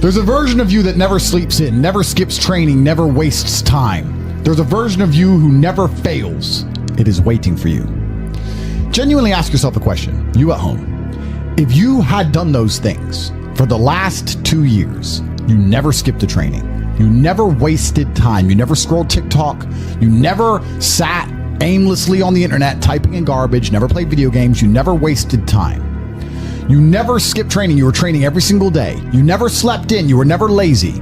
There's a version of you that never sleeps in, never skips training, never wastes time. There's a version of you who never fails. It is waiting for you. Genuinely ask yourself a question, you at home. If you had done those things for the last 2 years, you never skipped a training, you never wasted time, you never scrolled TikTok, you never sat aimlessly on the internet typing in garbage, never played video games, you never wasted time. You never skipped training, you were training every single day. You never slept in, you were never lazy.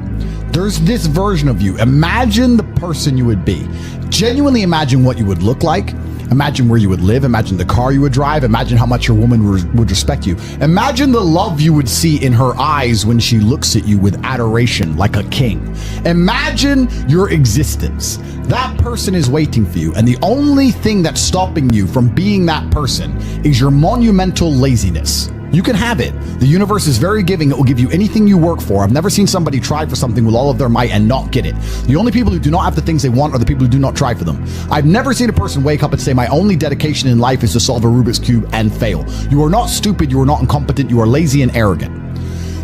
There's this version of you. Imagine the person you would be. Genuinely imagine what you would look like. Imagine where you would live. Imagine the car you would drive. Imagine how much your woman would respect you. Imagine the love you would see in her eyes when she looks at you with adoration like a king. Imagine your existence. That person is waiting for you, and the only thing that's stopping you from being that person is your monumental laziness. You can have it. The universe is very giving. It will give you anything you work for. I've never seen somebody try for something with all of their might and not get it. The only people who do not have the things they want are the people who do not try for them. I've never seen a person wake up and say, my only dedication in life is to solve a Rubik's Cube and fail. You are not stupid. You are not incompetent. You are lazy and arrogant.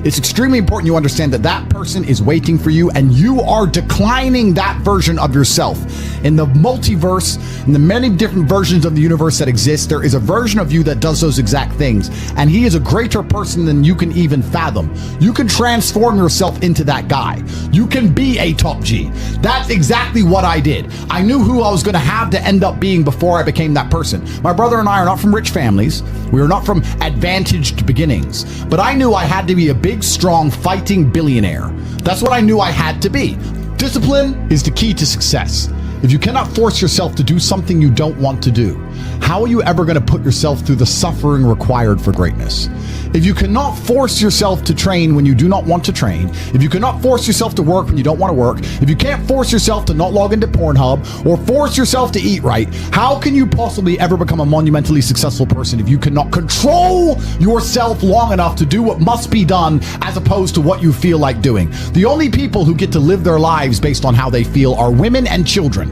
It's extremely important you understand that that person is waiting for you, and you are declining that version of yourself. In the multiverse, in the many different versions of the universe that exist, there is a version of you that does those exact things, and he is a greater person than you can even fathom. You can transform yourself into that guy. You can be a top G. That's exactly what I did. I knew who I was going to have to end up being before I became that person. My brother and I are not from rich families. We are not from advantaged beginnings, but I knew I had to be a big, strong, fighting billionaire. That's what I knew I had to be. Discipline is the key to success. If you cannot force yourself to do something you don't want to do, how are you ever going to put yourself through the suffering required for greatness? If you cannot force yourself to train when you do not want to train, if you cannot force yourself to work when you don't want to work, if you can't force yourself to not log into Pornhub or force yourself to eat right, how can you possibly ever become a monumentally successful person if you cannot control yourself long enough to do what must be done as opposed to what you feel like doing? The only people who get to live their lives based on how they feel are women and children.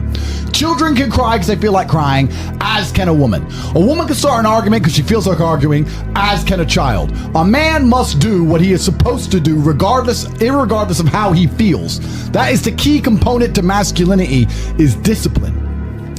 Children can cry because they feel like crying, as can a woman. A woman can start an argument because she feels like arguing, as can a child. A man must do what he is supposed to do irregardless of how he feels. That is the key component to masculinity, is discipline.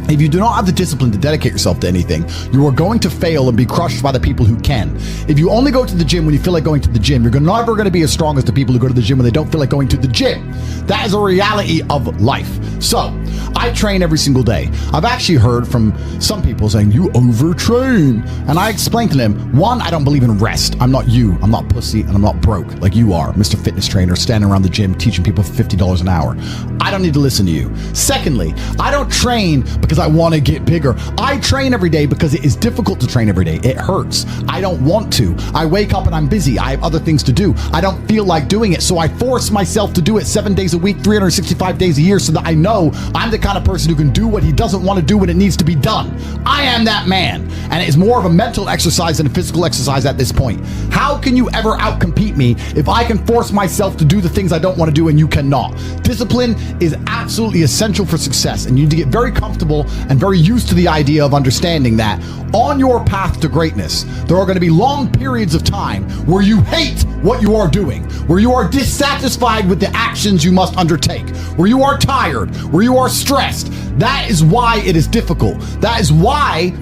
If you do not have the discipline to dedicate yourself to anything, you are going to fail and be crushed by the people who can. If you only go to the gym when you feel like going to the gym, you're never going to be as strong as the people who go to the gym when they don't feel like going to the gym. That is a reality of life. So, I train every single day. I've actually heard from some people saying, you overtrain. And I explained to them, one, I don't believe in rest. I'm not you. I'm not pussy, and I'm not broke like you are, Mr. Fitness Trainer, standing around the gym teaching people for $50 an hour. I don't need to listen to you. Secondly, I don't train because I want to get bigger. I train every day because it is difficult to train every day. It hurts. I don't want to. I wake up and I'm busy. I have other things to do. I don't feel like doing it, so I force myself to do it 7 days a week, 365 days a year, so that I know I'm the kind of person who can do what he doesn't want to do when it needs to be done. I am that man, and it's more of a mental exercise than a physical exercise at this point. How can you ever outcompete me if I can force myself to do the things I don't want to do and you cannot? Discipline is absolutely essential for success, and you need to get very comfortable and very used to the idea of understanding that on your path to greatness, there are going to be long periods of time where you hate what you are doing, where you are dissatisfied with the actions you must undertake, where you are tired, where you are stressed. That is why it is difficult. That is why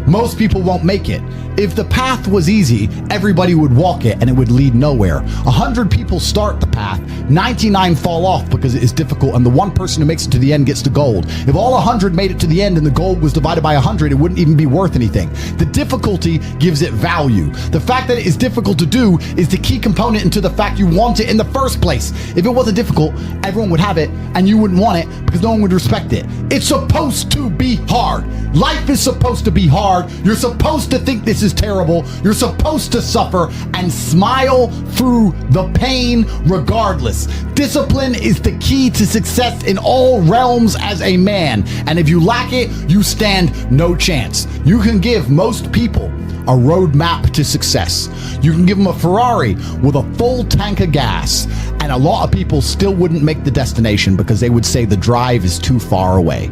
most people won't make it. If the path was easy, everybody would walk it and it would lead nowhere. 100 people start the path, 99 fall off because it is difficult, and the one person who makes it to the end gets the gold. If all 100 made it to the end and the gold was divided by 100, it wouldn't even be worth anything. The difficulty gives it value. The fact that it is difficult to do is the key component into the fact you want it in the first place. If it wasn't difficult, everyone would have it and you wouldn't want it because no one would respect it. It's supposed to be hard. Life is supposed to be hard. You're supposed to think this is terrible. You're supposed to suffer and smile through the pain regardless. Discipline is the key to success in all realms as a man. And if you lack it, you stand no chance. You can give most people a roadmap to success. You can give them a Ferrari with a full tank of gas, and a lot of people still wouldn't make the destination because they would say the drive is too far away.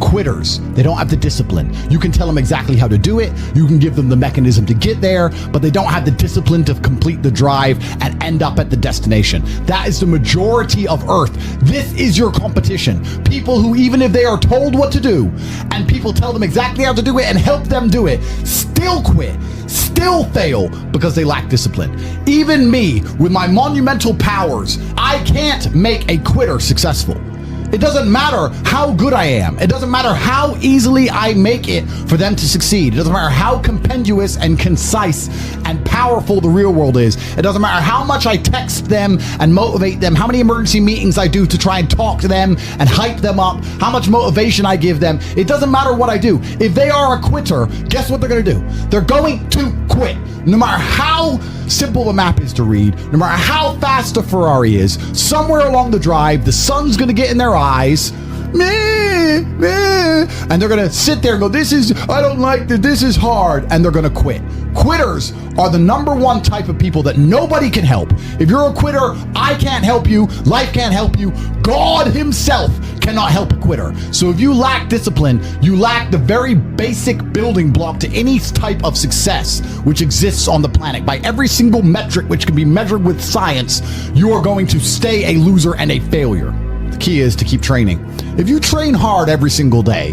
Quitters, they don't have the discipline. You can tell them exactly how to do it. You can give them the mechanism to get there, but they don't have the discipline to complete the drive and end up at the destination. That is the majority of Earth. This is your competition. People who, even if they are told what to do and people tell them exactly how to do it and help them do it, still quit, still fail because they lack discipline. Even me, with my monumental powers, I can't make a quitter successful. It doesn't matter how good I am. It doesn't matter how easily I make it for them to succeed. It doesn't matter how compendious and concise and powerful the real world is. It doesn't matter how much I text them and motivate them, how many emergency meetings I do to try and talk to them and hype them up, how much motivation I give them. It doesn't matter what I do. If they are a quitter, guess what they're going to do? They're going to quit. No matter how simple the map is to read, no matter how fast the Ferrari is, somewhere along the drive, the sun's going to get in their eyes, and they're going to sit there and go, I don't like this, this is hard, and they're going to quit. Quitters are the number one type of people that nobody can help. If you're a quitter, I can't help you, life can't help you, God himself cannot help a quitter. So if you lack discipline, you lack the very basic building block to any type of success which exists on the planet. By every single metric which can be measured with science, you are going to stay a loser and a failure. The key is to keep training. If you train hard every single day,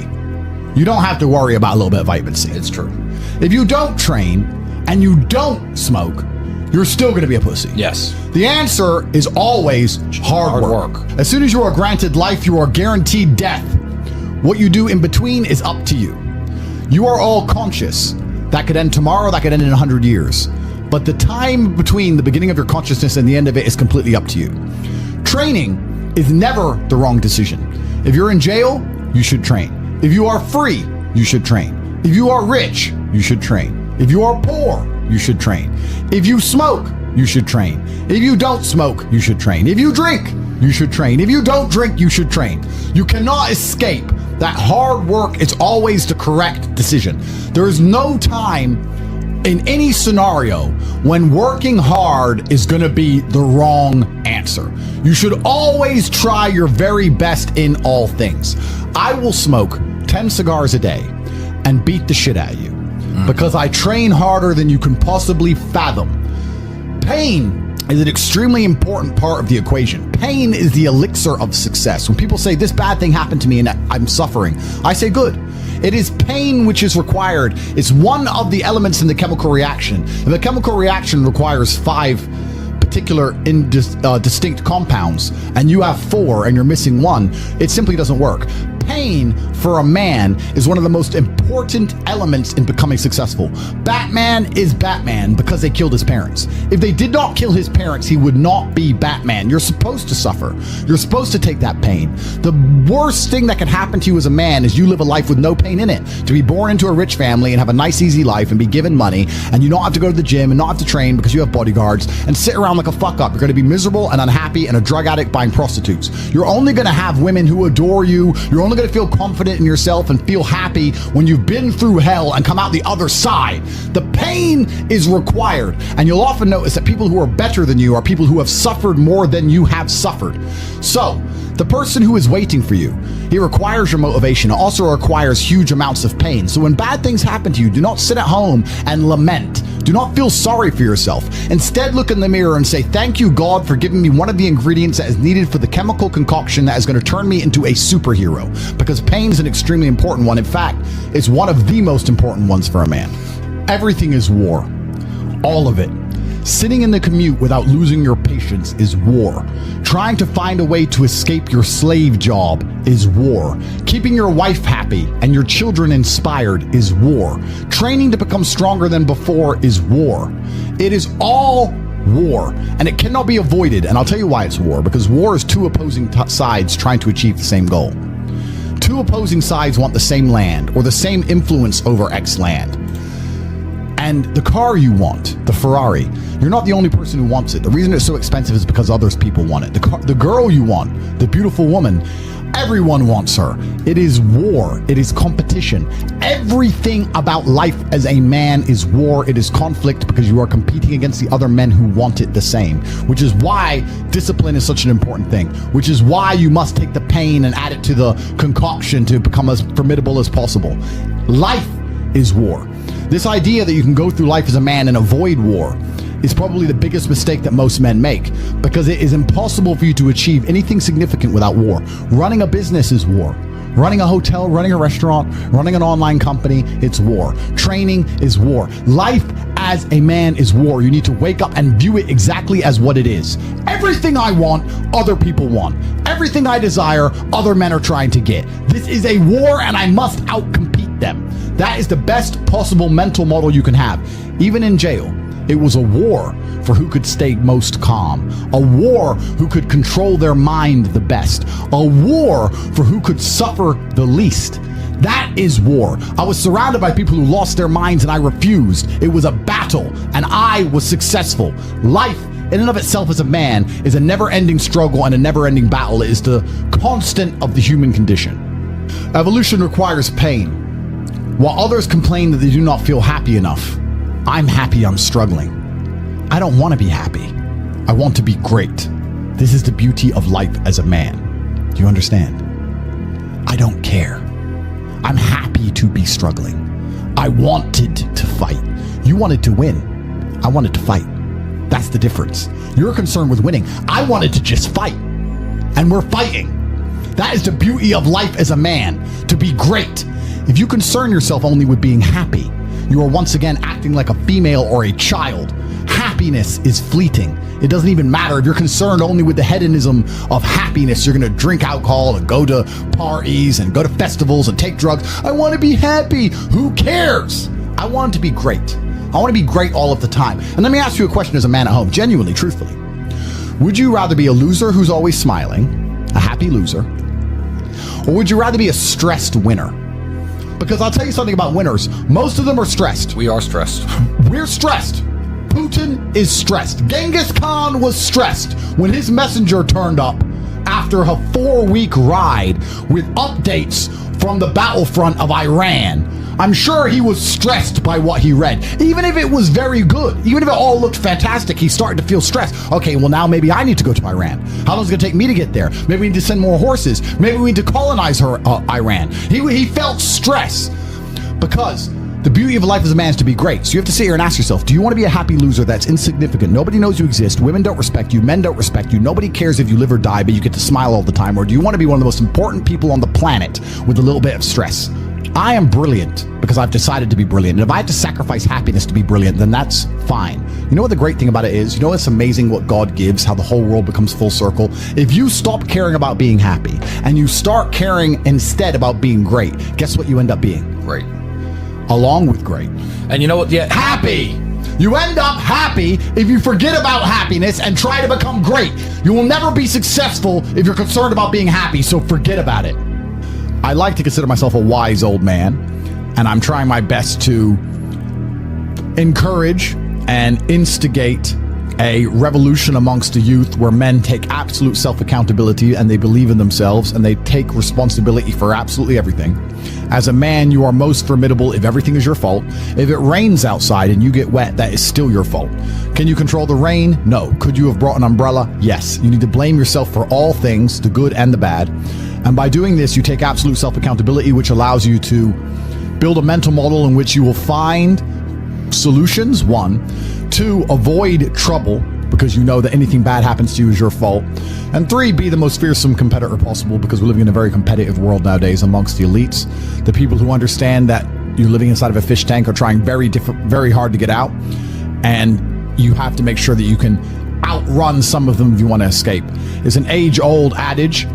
you don't have to worry about a little bit of vitamin C. It's true. If you don't train and you don't smoke, you're still going to be a pussy. Yes. The answer is always hard work. As soon as you are granted life, you are guaranteed death. What you do in between is up to you. You are all conscious. That could end tomorrow, that could end in 100 years. But the time between the beginning of your consciousness and the end of it is completely up to you. Training is never the wrong decision. If you're in jail, you should train. If you are free, you should train. If you are rich, you should train. If you are poor, you should train. If you smoke, you should train. If you don't smoke, you should train. If you drink, you should train. If you don't drink, you should train. You cannot escape that hard work is always the correct decision. There is no time in any scenario when working hard is going to be the wrong answer. You should always try your very best in all things. I will smoke 10 cigars a day and beat the shit out of you because I train harder than you can possibly fathom. Pain is an extremely important part of the equation. Pain is the elixir of success. When people say this bad thing happened to me and I'm suffering, I say good. It is pain which is required. It's one of the elements in the chemical reaction. If a chemical reaction requires 5 particular distinct compounds and you have 4 and you're missing 1, it simply doesn't work. Pain for a man is one of the most important elements in becoming successful. Batman is Batman because they killed his parents. If they did not kill his parents, he would not be Batman. You're supposed to suffer. You're supposed to take that pain. The worst thing that can happen to you as a man is you live a life with no pain in it. To be born into a rich family and have a nice easy life and be given money and you don't have to go to the gym and not have to train because you have bodyguards and sit around like a fuck up. You're going to be miserable and unhappy and a drug addict buying prostitutes. You're only going to have women who adore you. You're only going to feel confident in yourself and feel happy when you've been through hell and come out the other side. The pain is required, and you'll often notice that people who are better than you are people who have suffered more than you have suffered. So the person who is waiting for you, he requires your motivation. It also requires huge amounts of pain. So when bad things happen to you, do not sit at home and lament. Do not feel sorry for yourself. Instead, look in the mirror and say, thank you, God, for giving me one of the ingredients that is needed for the chemical concoction that is going to turn me into a superhero. Because pain is an extremely important one. In fact, it's one of the most important ones for a man. Everything is war. All of it. Sitting in the commute without losing your patience is war. Trying to find a way to escape your slave job is war. Keeping your wife happy and your children inspired is war. Training to become stronger than before is war. It is all war, and it cannot be avoided. And I'll tell you why it's war. Because war is 2 opposing sides trying to achieve the same goal. 2 opposing sides want the same land or the same influence over X land. And the car you want, the Ferrari, you're not the only person who wants it. The reason it's so expensive is because others people want it. The girl you want, the beautiful woman, Everyone wants her. It is war. It is competition. Everything about life as a man is war. It is conflict because you are competing against the other men who want it the same, which is why discipline is such an important thing, which is why you must take the pain and add it to the concoction to become as formidable as possible. Life is war. This idea that you can go through life as a man and avoid war is probably the biggest mistake that most men make, because it is impossible for you to achieve anything significant without war. Running a business is war. Running a hotel, running a restaurant, running an online company, it's war. Training is war. Life as a man is war. You need to wake up and view it exactly as what it is. Everything I want, other people want. Everything I desire, other men are trying to get. This is a war and I must outcompete them. That is the best possible mental model you can have. Even in jail, it was a war for who could stay most calm, a war who could control their mind the best, a war for who could suffer the least. That is war. I was surrounded by people who lost their minds and I refused. It was a battle and I was successful. Life in and of itself as a man is a never-ending struggle and a never-ending battle. It is the constant of the human condition. Evolution requires pain. While others complain that they do not feel happy enough, I'm happy I'm struggling. I don't want to be happy. I want to be great. This is the beauty of life as a man. Do you understand? I don't care. I'm happy to be struggling. I wanted to fight. You wanted to win. I wanted to fight. That's the difference. You're concerned with winning. I wanted to just fight. And we're fighting. That is the beauty of life as a man, to be great. If you concern yourself only with being happy, you are once again acting like a female or a child. Happiness is fleeting. It doesn't even matter if you're concerned only with the hedonism of happiness. You're going to drink alcohol and go to parties and go to festivals and take drugs. I want to be happy. Who cares? I want to be great. I want to be great all of the time. And let me ask you a question as a man at home, genuinely, truthfully. Would you rather be a loser who's always smiling, a happy loser, or would you rather be a stressed winner? Because I'll tell you something about winners. Most of them are stressed. We are stressed. We're stressed. Putin is stressed. Genghis Khan was stressed when his messenger turned up after a 4-week ride with updates from the battlefront of Iran. I'm sure he was stressed by what he read. Even if it was very good, even if it all looked fantastic, he started to feel stressed. Okay, well now maybe I need to go to Iran. How long is it going to take me to get there? Maybe we need to send more horses. Maybe we need to colonize Iran. He felt stress because the beauty of life as a man is to be great. So you have to sit here and ask yourself, do you want to be a happy loser that's insignificant? Nobody knows you exist. Women don't respect you. Men don't respect you. Nobody cares if you live or die, but you get to smile all the time. Or do you want to be one of the most important people on the planet with a little bit of stress? I am brilliant because I've decided to be brilliant. And if I have to sacrifice happiness to be brilliant, then that's fine. You know what the great thing about it is? You know it's amazing what God gives, how the whole world becomes full circle? If you stop caring about being happy and you start caring instead about being great, guess what you end up being? Great. Along with great. And you know what? Yeah. Happy. You end up happy if you forget about happiness and try to become great. You will never be successful if you're concerned about being happy, so forget about it. I like to consider myself a wise old man, and I'm trying my best to encourage and instigate a revolution amongst the youth where men take absolute self-accountability and they believe in themselves and they take responsibility for absolutely everything. As a man, you are most formidable if everything is your fault. If it rains outside and you get wet, that is still your fault. Can you control the rain? No. Could you have brought an umbrella? Yes. You need to blame yourself for all things, the good and the bad. And by doing this, you take absolute self-accountability, which allows you to build a mental model in which you will find solutions, 1. 2, avoid trouble, because you know that anything bad happens to you is your fault. And 3, be the most fearsome competitor possible, because we're living in a very competitive world nowadays amongst the elites. The people who understand that you're living inside of a fish tank are trying very hard to get out. And you have to make sure that you can outrun some of them if you want to escape. It's an age-old adage.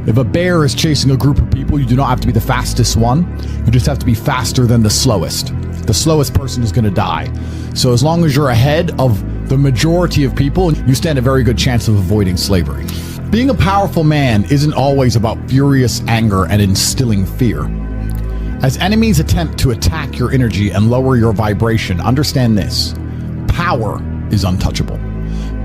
If a bear is chasing a group of people, you do not have to be the fastest one. You just have to be faster than the slowest. The slowest person is going to die. So as long as you're ahead of the majority of people, you stand a very good chance of avoiding slavery. Being a powerful man isn't always about furious anger and instilling fear. As enemies attempt to attack your energy and lower your vibration, understand this: power is untouchable.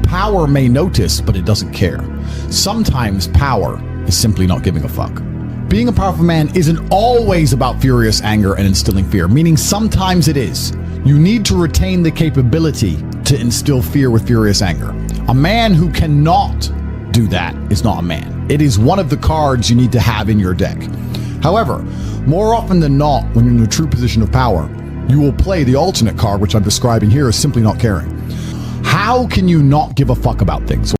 Power may notice, but it doesn't care. Sometimes power is simply not giving a fuck. Being a powerful man isn't always about furious anger and instilling fear, meaning sometimes it is. You need to retain the capability to instill fear with furious anger. A man who cannot do that is not a man. It is one of the cards you need to have in your deck. However, more often than not, when you're in a true position of power, you will play the alternate card, which I'm describing here as simply not caring. How can you not give a fuck about things?